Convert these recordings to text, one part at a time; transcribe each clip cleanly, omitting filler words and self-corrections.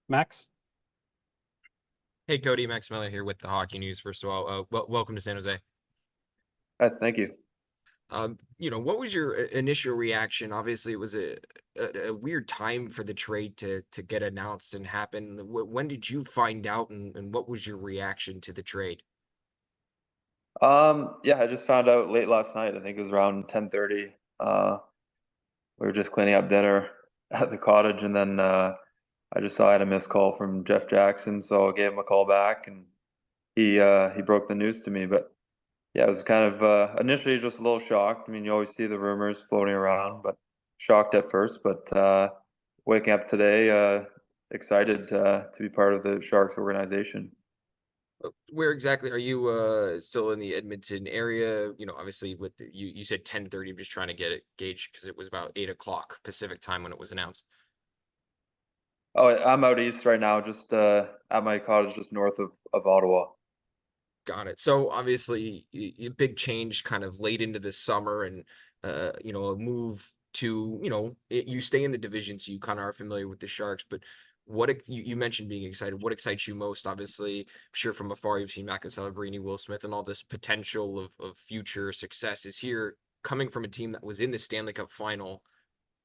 Max? Hey Cody, Max Miller here with the Hockey News. First of all, welcome to San Jose. Thank you. What was your initial reaction? Obviously, it was a weird time for the trade to get announced and happen. When did you find out, and what was your reaction to the trade? Yeah, I just found out late last night. I think it was around 10:30. We were just cleaning up dinner at the cottage, and then I just saw I had a missed call from Jeff Jackson, so I gave him a call back, and he broke the news to me. But yeah, it was kind of initially just a little shocked. I mean, you always see the rumors floating around, but shocked at first. But waking up today, excited to be part of the Sharks organization. Where exactly are you? Still in the Edmonton area? Obviously, you said 10:30. I'm just trying to get it gauge because it was about 8 o'clock Pacific time when it was announced. Oh, I'm out east right now, just at my cottage just north of Ottawa. Got it. So obviously, big change kind of late into the summer, and a move to you stay in the division, so you kind of are familiar with the Sharks. But you mentioned being excited. What excites you most? Obviously, I'm sure from afar you've seen Mackin Celebrini, Will Smith, and all this potential of future success is here. Coming from a team that was in the Stanley Cup final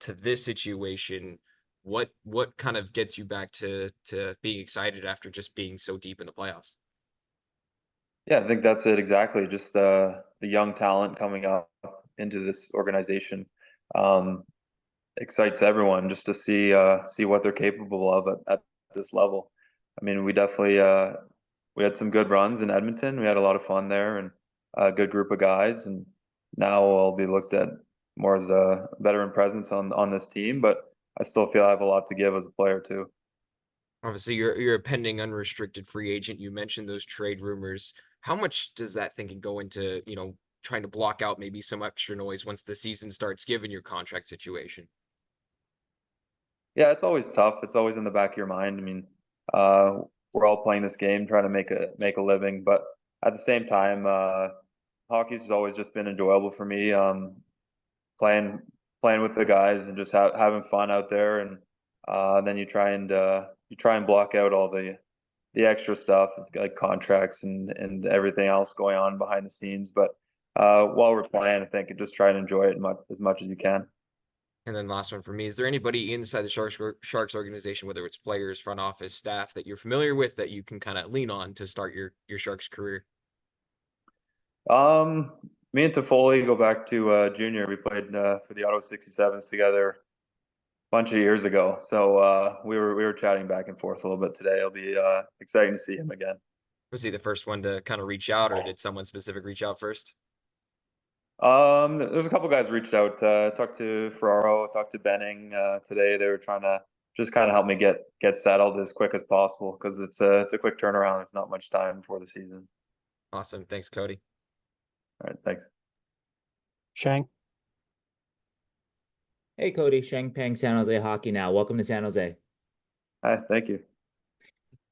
to this situation, what kind of gets you back to being excited after just being so deep in the playoffs? Yeah, I think that's it exactly. Just the young talent coming up into this organization um, excites everyone just to see what they're capable of at this level. I mean, we definitely we had some good runs in Edmonton. We had a lot of fun there and a good group of guys. And now I'll be looked at more as a veteran presence on this team, but I still feel I have a lot to give as a player too. Obviously, you're a pending unrestricted free agent. You mentioned those trade rumors. How much does that thinking go into, trying to block out maybe some extra noise once the season starts, given your contract situation? Yeah, it's always tough. It's always in the back of your mind. I mean, uh, we're all playing this game, trying to make a living, but at the same time, hockey's always just been enjoyable for me. Playing playing with the guys and just having fun out there, and then you try and block out all the extra stuff like contracts and everything else going on behind the scenes. But while we're playing, I think you just try and enjoy it as much as you can. And then last one for me, is there anybody inside the Sharks organization, whether it's players, front office, staff, that you're familiar with that you can kind of lean on to start your Sharks career? Um, Me and Toffoli go back to junior. We played for the Ottawa 67s together a bunch of years ago. So we were chatting back and forth a little bit today. It'll be exciting to see him again. Was he the first one to kind of reach out, or did someone specific reach out first? There's a couple guys reached out. Talked to Ferraro, talked to Benning today. They were trying to just kind of help me get settled as quick as possible because it's a quick turnaround. There's not much time before the season. Awesome. Thanks, Cody. All right, thanks. Shang? Hey Cody, Sheng Peng, San Jose Hockey Now. Welcome to San Jose. Hi, thank you.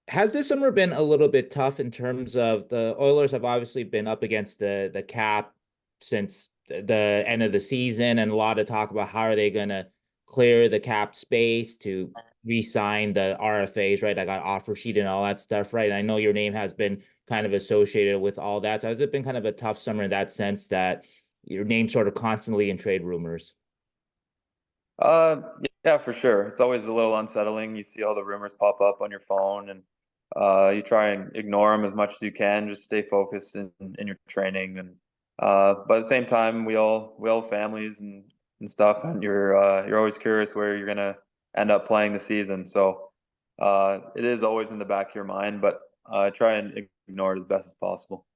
Has this summer been a little bit tough in terms of the Oilers have obviously been up against the cap since the end of the season, and a lot of talk about how are they going to clear the cap space to re-sign the RFAs, right? I got offer sheet and all that stuff, right? And I know your name has been kind of associated with all that. So has it been kind of a tough summer in that sense that your name's sort of constantly in trade rumors? Yeah, for sure. It's always a little unsettling. You see all the rumors pop up on your phone, and you try and ignore them as much as you can. Just stay focused in your training, and but at the same time, we all have families and stuff, and you're always curious where you're gonna end up playing the season. So it is always in the back of your mind, but try and ignore it as best as possible.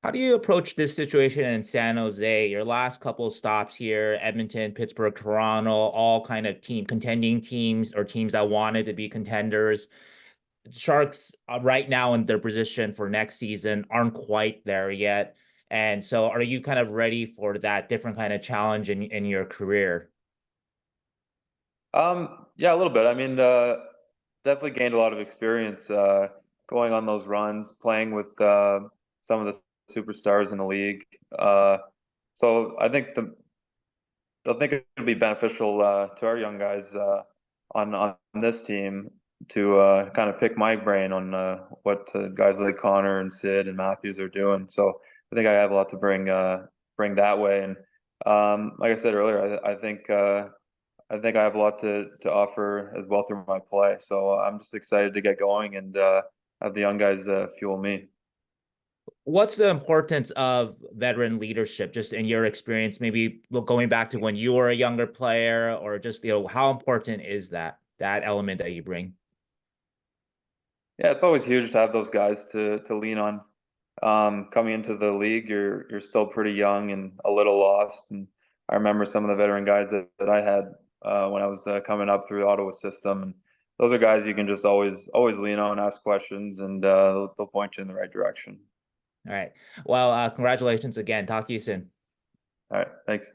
How do you approach this situation in San Jose? Your last couple of stops here, Edmonton, Pittsburgh, Toronto, all kind of contending teams or teams that wanted to be contenders. Sharks right now in their position for next season aren't quite there yet. And so are you kind of ready for that different kind of challenge in your career? Yeah, a little bit. I mean, definitely gained a lot of experience going on those runs, playing with some of the superstars in the league. So I think it'll be beneficial to our young guys on this team. kind of pick my brain on what guys like Connor and Sid and Matthews are doing. So I think I have a lot to bring that way. And like I said earlier, I think I have a lot to offer as well through my play. So I'm just excited to get going and have the young guys fuel me. What's the importance of veteran leadership, just in your experience, maybe going back to when you were a younger player, or just, how important is that element that you bring? Yeah, it's always huge to have those guys to lean on. Coming into the league, you're still pretty young and a little lost. And I remember some of the veteran guys that I had when I was coming up through the Ottawa system. And those are guys you can just always lean on, ask questions, and they'll point you in the right direction. All right. Well, congratulations again. Talk to you soon. All right, thanks.